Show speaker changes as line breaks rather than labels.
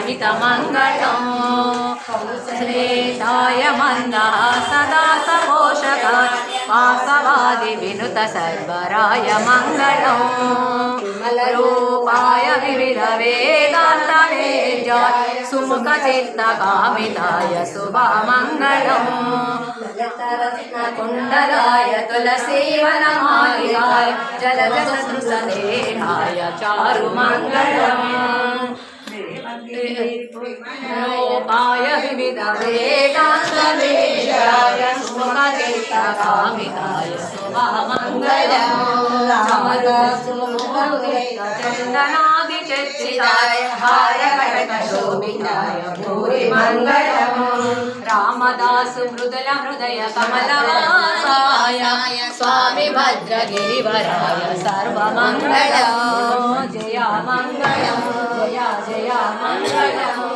हितमङ्गलं कौसलेशाय मन्दः सदा सपोषकाय वासवादिविनुत सर्वराय मङ्गलं रूपाय विविधवेदान्तवेद्याय सुमुखचित्तकामिताय शुभमङ्गलं कुण्डलाय तुलसीवनमालिकाय जलजसंसदेहाय चारुमङ्गलम् रूपाय विविधवेदान्तवेद्याय सुमुखचित्तकामिताय शुभमङ्गलं चन्दनादिचर्चिताय हारकटकशोभिताय भूरिमङ्गलं रामदासु मृदुल हृदय कमलवासाय स्वामी भद्रगिरिवराय सर्वमङ्गलं जया मङ्गलं जया जया मङ्गलम्